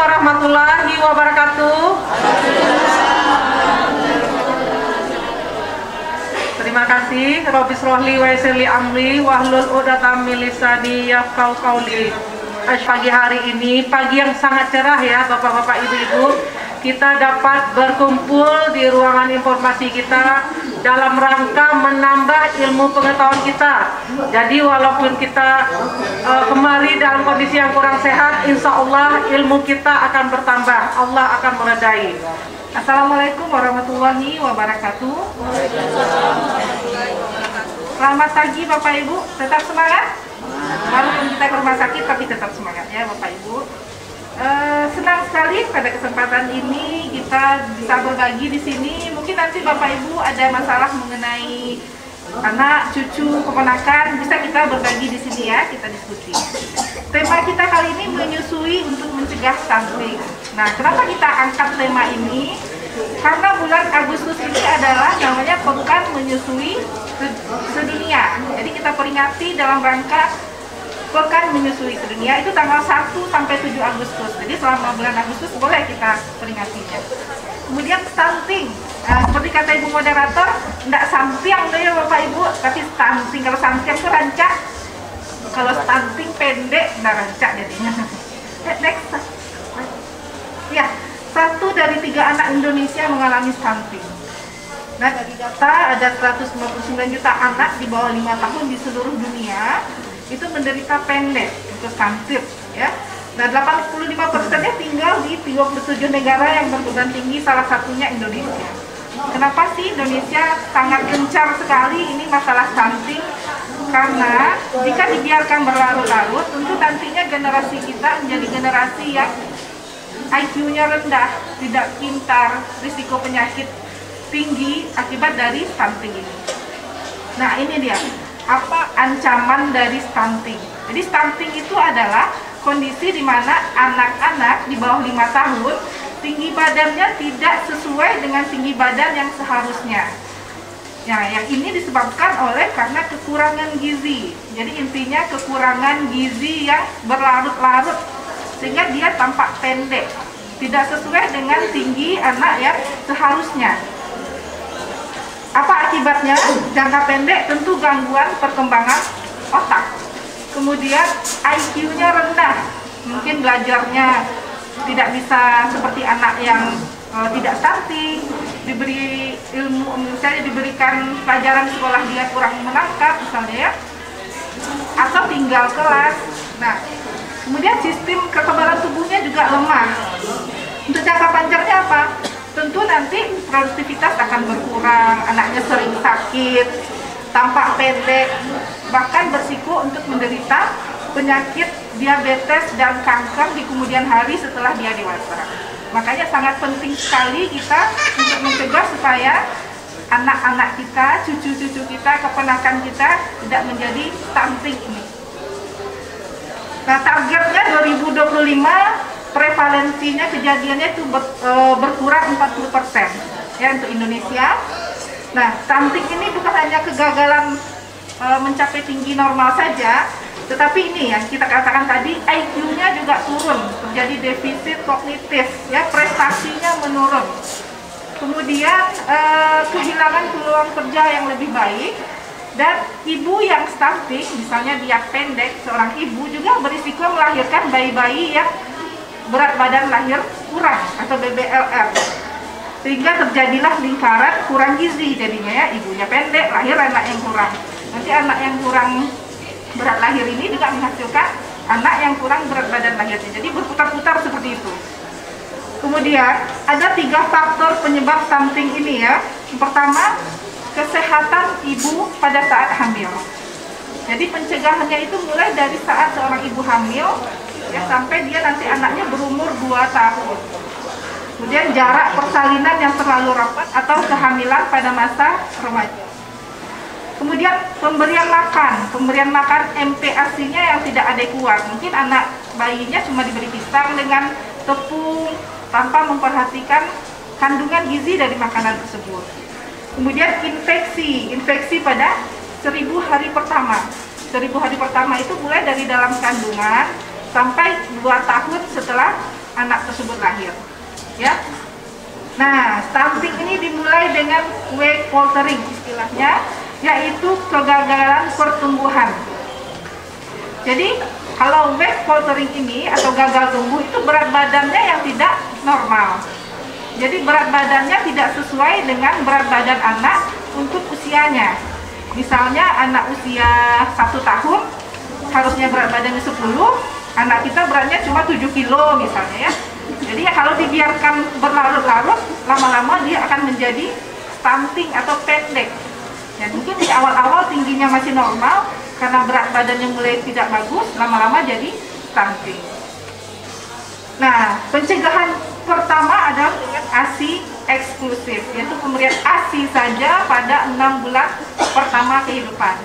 warahmatullahi wabarakatuh. Terima kasih. Rabbi shrahli wa yassir li amri wahlul 'uqdatam min lisani yafqahu qawli. Pagi hari ini, pagi yang sangat cerah ya Bapak-bapak, Ibu-ibu. Kita dapat berkumpul di ruangan informasi kita dalam rangka menambah ilmu pengetahuan kita. Jadi walaupun kita kemari dalam kondisi yang kurang sehat, insya Allah ilmu kita akan bertambah, Allah akan meredai. Assalamualaikum warahmatullahi wabarakatuh. Selamat pagi Bapak Ibu, tetap semangat. Walaupun kita ke rumah sakit tapi tetap semangat ya Bapak Ibu. Senang sekali pada kesempatan ini kita bisa berbagi di sini. Mungkin nanti Bapak Ibu ada masalah mengenai anak, cucu, keponakan, bisa kita berbagi di sini ya, kita diskusi. Tema kita kali ini menyusui untuk mencegah stunting. Nah, kenapa kita angkat tema ini? Karena bulan Agustus ini adalah namanya Pekan Menyusui Sedunia. Jadi kita peringati dalam rangka Pekan Menyusui Sedunia itu tanggal 1 sampai 7 Agustus. Jadi selama bulan Agustus boleh kita peringatinya. Kemudian stunting, seperti kata Ibu moderator, tidak sampiang deh ya Bapak Ibu, tapi stunting. Kalau sampiang itu rancak, kalau stunting pendek, tidak rancak jadinya. Next. Ya, 1 dari 3 anak Indonesia mengalami stunting. Nah, dari data ada 159 juta anak di bawah 5 tahun di seluruh dunia itu menderita pendek untuk stunting ya. Nah, 85%-nya tinggal di 37 negara yang berkebutuhan tinggi, salah satunya Indonesia. Kenapa sih Indonesia sangat gencar sekali ini masalah stunting? Karena jika dibiarkan berlarut-larut, tentu nantinya generasi kita menjadi generasi yang IQ-nya rendah, tidak pintar, risiko penyakit tinggi akibat dari stunting ini. Nah, ini dia, apa ancaman dari stunting. Jadi stunting itu adalah kondisi di mana anak-anak di bawah 5 tahun tinggi badannya tidak sesuai dengan tinggi badan yang seharusnya. Nah, yang ini disebabkan oleh karena kekurangan gizi. Jadi intinya kekurangan gizi yang berlarut-larut sehingga dia tampak pendek, tidak sesuai dengan tinggi anak yang seharusnya. Apa akibatnya? Jangka pendek tentu gangguan perkembangan otak. Kemudian IQ-nya rendah, mungkin belajarnya tidak bisa seperti anak yang tidak stunting, diberi ilmu, misalnya diberikan pelajaran sekolah dia kurang menangkap misalnya ya, atau tinggal kelas. Nah, kemudian sistem kekebalan tubuhnya juga lemah. Untuk jangka panjangnya apa? Tentu nanti produktivitas akan berkurang, anaknya sering sakit, tampak pendek, bahkan berisiko untuk menderita penyakit diabetes dan kanker di kemudian hari setelah dia dewasa. Makanya sangat penting sekali kita untuk mencegah supaya anak-anak kita, cucu-cucu kita, keponakan kita tidak menjadi stunting ini. Nah, targetnya 2025 prevalensinya kejadiannya itu berkurang 40% ya untuk Indonesia. Nah, stunting ini bukan hanya kegagalan mencapai tinggi normal saja, tetapi ini yang kita katakan tadi, IQ-nya juga turun, terjadi defisit kognitif, ya, prestasinya menurun. Kemudian kehilangan peluang kerja yang lebih baik, dan ibu yang stunting, misalnya dia pendek, seorang ibu juga berisiko melahirkan bayi-bayi yang berat badan lahir kurang atau BBLR, sehingga terjadilah lingkaran kurang gizi jadinya ya, ibunya pendek, lahir anak yang kurang. Nanti anak yang kurang berat lahir ini juga menghasilkan anak yang kurang berat badan lahirnya. Jadi berputar-putar seperti itu. Kemudian ada 3 faktor penyebab stunting ini ya. Yang pertama, kesehatan ibu pada saat hamil. Jadi pencegahannya itu mulai dari saat seorang ibu hamil ya, sampai dia nanti anaknya berumur 2 tahun. Kemudian jarak persalinan yang terlalu rapat atau kehamilan pada masa remaja. Kemudian pemberian makan MPASI-nya yang tidak adekuat. Mungkin anak bayinya cuma diberi pisang dengan tepung tanpa memperhatikan kandungan gizi dari makanan tersebut. Kemudian infeksi pada 1000 hari pertama. 1000 hari pertama itu mulai dari dalam kandungan sampai 2 tahun setelah anak tersebut lahir. Ya. Nah, stunting ini dimulai dengan weight faltering istilahnya, yaitu kegagalan pertumbuhan. Jadi kalau weight faltering ini atau gagal tumbuh itu berat badannya yang tidak normal. Jadi berat badannya tidak sesuai dengan berat badan anak untuk usianya. Misalnya anak usia 1 tahun harusnya berat badannya 10, anak kita beratnya cuma 7 kilo misalnya ya. Jadi kalau dibiarkan berlarut-larut, lama-lama dia akan menjadi stunting atau pendek. Ya, mungkin di awal-awal tingginya masih normal, karena berat badannya mulai tidak bagus, lama-lama jadi stunting. Nah, pencegahan pertama adalah dengan ASI eksklusif, yaitu pemberian ASI saja pada 6 bulan pertama kehidupan.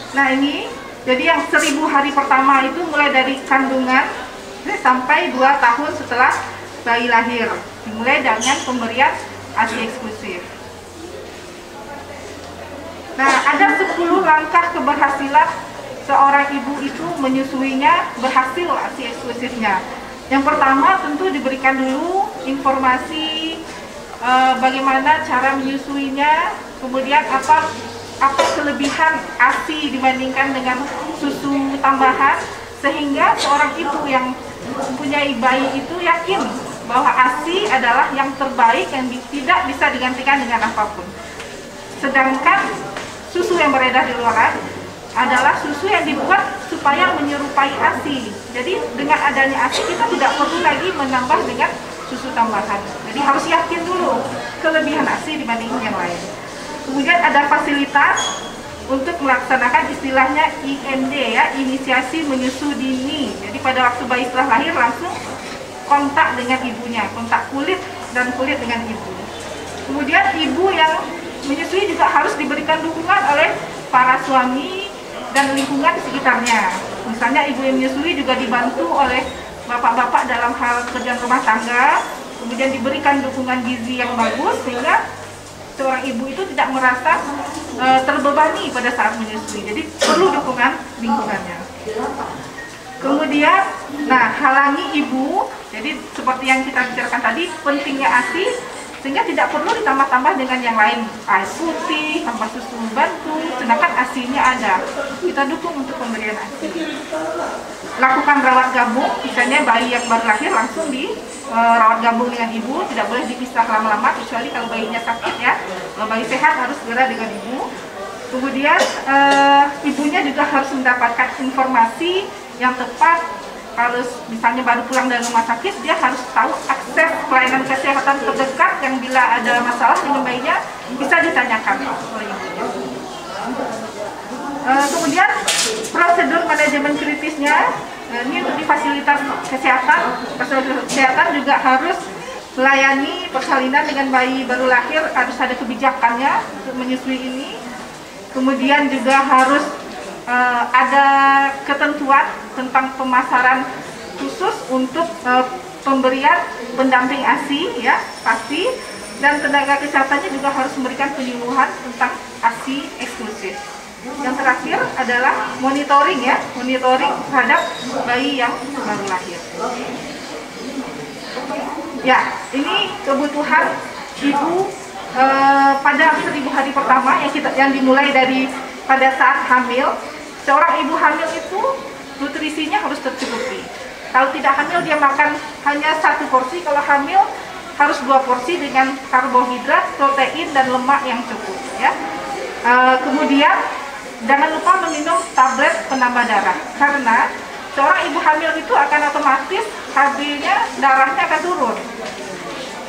Nah ini, jadi yang 1000 hari pertama itu mulai dari kandungan sampai 2 tahun setelah bayi lahir, dimulai dengan pemberian ASI eksklusif. Nah, ada 10 langkah keberhasilan seorang ibu itu menyusuinya berhasil ASI eksklusifnya. Yang pertama tentu diberikan dulu informasi bagaimana cara menyusuinya, kemudian apa kelebihan ASI dibandingkan dengan susu tambahan, sehingga seorang ibu yang mempunyai bayi itu yakin bahwa ASI adalah yang terbaik yang tidak bisa digantikan dengan apapun. Sedangkan susu yang beredar di luaran adalah susu yang dibuat supaya menyerupai ASI. Jadi dengan adanya ASI kita tidak perlu lagi menambah dengan susu tambahan. Jadi harus yakin dulu kelebihan ASI dibanding yang lain. Kemudian ada fasilitas untuk melaksanakan istilahnya IMD ya, inisiasi menyusu dini. Jadi pada waktu bayi setelah lahir langsung kontak dengan ibunya, kontak kulit dan kulit dengan ibu. Kemudian ibu yang menyusui juga harus diberikan dukungan oleh para suami dan lingkungan sekitarnya. Misalnya ibu yang menyusui juga dibantu oleh bapak-bapak dalam hal kerjaan rumah tangga, kemudian diberikan dukungan gizi yang bagus sehingga seorang ibu itu tidak merasa terbebani pada saat menyusui. Jadi perlu dukungan lingkungannya. Kemudian, nah halangi ibu. Jadi seperti yang kita bicarakan tadi, pentingnya ASI sehingga tidak perlu ditambah-tambah dengan yang lain, air putih, tambah susu bantu, sedangkan ASI-nya ada. Kita dukung untuk pemberian ASI. Lakukan rawat gabung, misalnya bayi yang baru lahir langsung di rawat gabung dengan ibu, tidak boleh dipisah lama-lama kecuali kalau bayinya sakit ya. Kalau bayi sehat harus segera dengan ibu. Kemudian ibunya juga harus mendapatkan informasi yang tepat. Harus misalnya baru pulang dari rumah sakit, dia harus tahu akses pelayanan kesehatan terdekat yang bila ada masalah dengan bayinya bisa ditanyakan oleh ibunya. Kemudian prosedur manajemen kritisnya, ini untuk di fasilitas kesehatan juga harus melayani persalinan dengan bayi baru lahir, harus ada kebijakannya untuk menyusui ini. Kemudian juga harus ada ketentuan tentang pemasaran khusus untuk pemberian pendamping ASI ya pasti, dan tenaga kesehatannya juga harus memberikan penyuluhan tentang ASI eksklusif. Yang terakhir adalah monitoring ya, monitoring terhadap bayi yang baru lahir. Ya, ini kebutuhan ibu pada 1000 hari pertama yang dimulai dari pada saat hamil. Seorang ibu hamil itu nutrisinya harus tercukupi. Kalau tidak hamil dia makan hanya 1 porsi, kalau hamil harus 2 porsi dengan karbohidrat, protein dan lemak yang cukup ya. Kemudian jangan lupa meminum tablet penambah darah, karena seorang ibu hamil itu akan otomatis HB-nya, darahnya akan turun.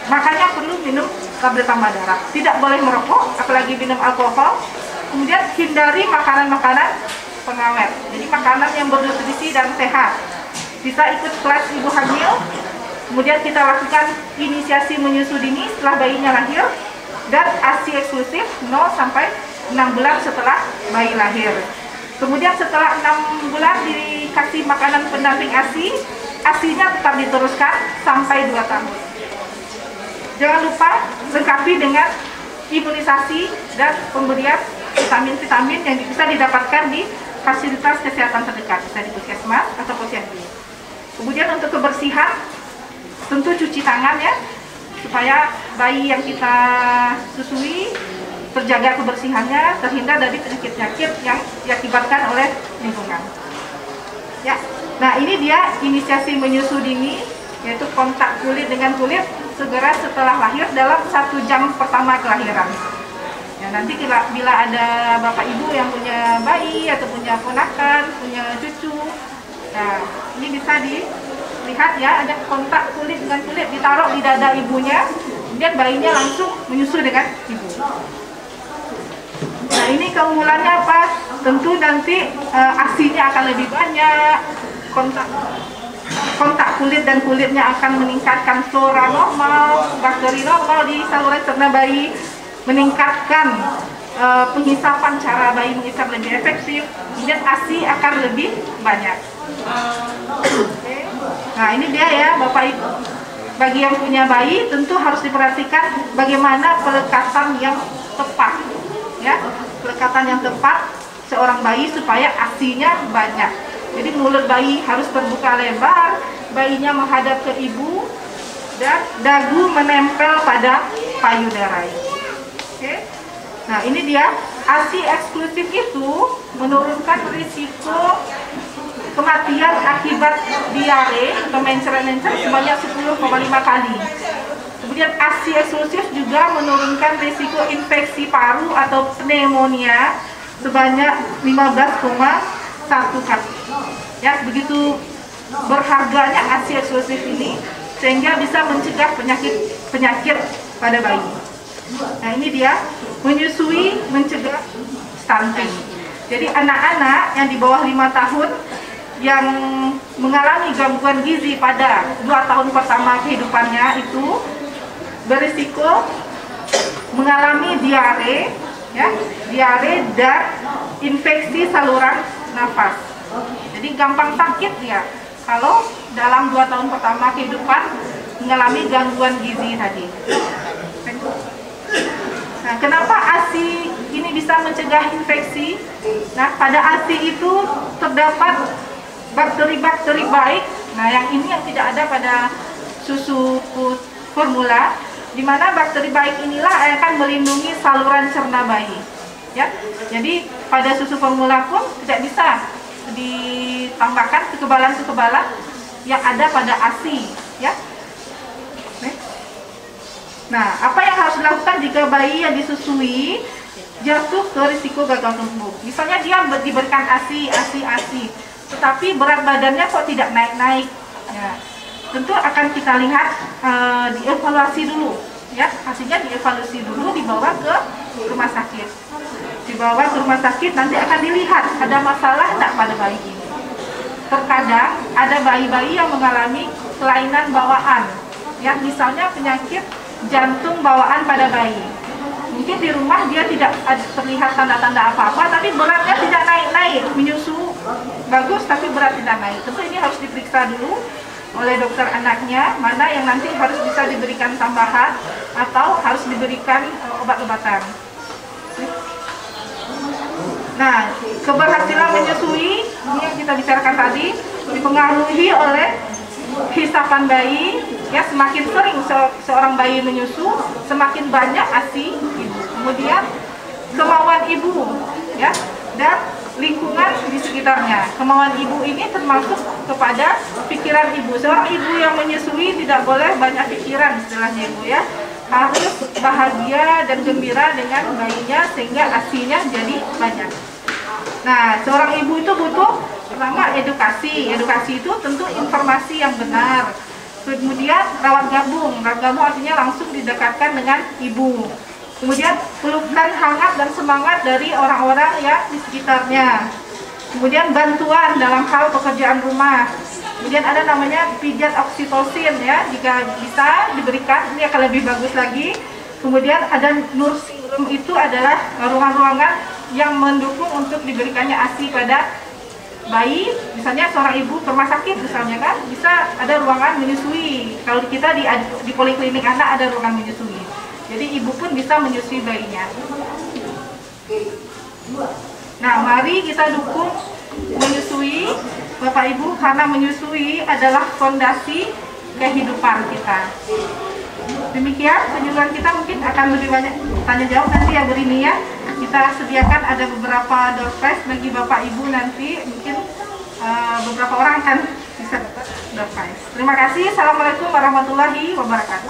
Makanya perlu minum tablet tambah darah. Tidak boleh merokok, apalagi minum alkohol. Kemudian hindari makanan-makanan pengawet. Jadi makanan yang bernutrisi dan sehat. Bisa ikut kelas ibu hamil. Kemudian kita lakukan inisiasi menyusu dini setelah bayinya lahir, dan ASI eksklusif 0 sampai 6 bulan setelah bayi lahir. Kemudian setelah 6 bulan dikasih makanan pendamping ASI, ASI-nya tetap diteruskan sampai 2 tahun. Jangan lupa lengkapi dengan imunisasi dan pemberian vitamin-vitamin yang bisa didapatkan di fasilitas kesehatan terdekat, bisa di puskesmas atau posyandu. Kemudian untuk kebersihan, tentu cuci tangan ya, supaya bayi yang kita susui terjaga kebersihannya, terhindar dari penyakit-penyakit yang diakibatkan oleh lingkungan. Ya, nah ini dia inisiasi menyusu dini, yaitu kontak kulit dengan kulit segera setelah lahir dalam 1 jam pertama kelahiran. Ya, nanti bila ada bapak ibu yang punya bayi atau punya ponakan, punya cucu, nah ini bisa dilihat ya, ada kontak kulit dengan kulit, ditaruh di dada ibunya, kemudian bayinya langsung menyusu dengan ibu. Nah ini keunggulannya apa? Tentu nanti ASI-nya akan lebih banyak, kontak kulit dan kulitnya akan meningkatkan flora normal, bakteri normal di saluran cerna bayi, meningkatkan penghisapan, cara bayi menghisap lebih efektif, kemudian ASI akan lebih banyak. Nah ini dia ya Bapak Ibu, bagi yang punya bayi tentu harus diperhatikan bagaimana pelekatan yang tepat, ya, pelekatan yang tepat seorang bayi supaya ASI-nya banyak. Jadi mulut bayi harus terbuka lebar, bayinya menghadap ke ibu, dan dagu menempel pada payudara. Oke. Nah ini dia, ASI eksklusif itu menurunkan risiko kematian akibat diare atau mencer-mencer sebanyak 10,5 kali. Kemudian ASI eksklusif juga menurunkan risiko infeksi paru atau pneumonia sebanyak 15,1 kali. Ya, begitu berharganya ASI eksklusif ini sehingga bisa mencegah penyakit pada bayi. Nah ini dia, menyusui mencegah stunting. Jadi anak-anak yang di bawah 5 tahun yang mengalami gangguan gizi pada 2 tahun pertama kehidupannya itu berisiko mengalami diare, ya, diare dan infeksi saluran nafas. Jadi gampang sakit dia kalau dalam 2 tahun pertama kehidupan mengalami gangguan gizi tadi. Nah, kenapa ASI ini bisa mencegah infeksi? Nah, pada ASI itu terdapat bakteri-bakteri baik. Nah, yang ini yang tidak ada pada susu formula, di mana bakteri baik inilah yang akan melindungi saluran cerna bayi. Ya, jadi pada susu formula pun tidak bisa ditambahkan kekebalan-kekebalan yang ada pada ASI. Ya. Nah, apa yang harus dilakukan jika bayi yang disusui jatuh ke risiko gagal tumbuh? Misalnya dia diberikan ASI, tetapi berat badannya kok tidak naik-naik. Ya, tentu akan kita lihat, dievaluasi dulu. Ya, hasilnya dievaluasi dulu, dibawa ke rumah sakit. Dibawa ke rumah sakit, nanti akan dilihat ada masalah tidak pada bayi ini. Terkadang ada bayi-bayi yang mengalami kelainan bawaan. Ya, misalnya penyakit jantung bawaan pada bayi. Mungkin di rumah dia tidak terlihat tanda-tanda apa-apa, tapi beratnya tidak naik-naik, menyusu bagus tapi berat tidak naik. Tentu ini harus diperiksa dulu oleh dokter anaknya, mana yang nanti harus bisa diberikan tambahan atau harus diberikan obat-obatan. Nah, keberhasilan menyusui ini yang kita bicarakan tadi dipengaruhi oleh hisapan bayi. Ya, semakin sering seorang bayi menyusu, semakin banyak ASI ibu. Kemudian kemauan ibu, ya, dan lingkungan di sekitarnya. Kemauan ibu ini termasuk kepada pikiran ibu. Seorang ibu yang menyusui tidak boleh banyak pikiran, istilahnya ibu ya. Harus bahagia dan gembira dengan bayinya sehingga ASI-nya jadi banyak. Nah, seorang ibu itu butuh pertama edukasi. Edukasi itu tentu informasi yang benar. Kemudian rawat gabung artinya langsung didekatkan dengan ibu. Kemudian pelukan hangat dan semangat dari orang-orang yang di sekitarnya. Kemudian bantuan dalam hal pekerjaan rumah. Kemudian ada namanya pijat oksitosin ya, jika bisa diberikan ini akan lebih bagus lagi. Kemudian ada nursing room, itu adalah ruangan-ruangan yang mendukung untuk diberikannya ASI pada bayi. Misalnya seorang ibu ke rumah sakit misalnya kan, bisa ada ruangan menyusui. Kalau kita di poliklinik anak ada ruangan menyusui. Jadi ibu pun bisa menyusui bayinya. Nah, mari kita dukung menyusui Bapak Ibu, karena menyusui adalah fondasi kehidupan kita. Demikian penjelasan kita, mungkin akan lebih banyak tanya jawab nanti ya Bu Rini ya. Kita sediakan ada beberapa door prize bagi Bapak Ibu nanti, mungkin beberapa orang akan bisa dapat door prize. Terima kasih. Assalamualaikum warahmatullahi wabarakatuh.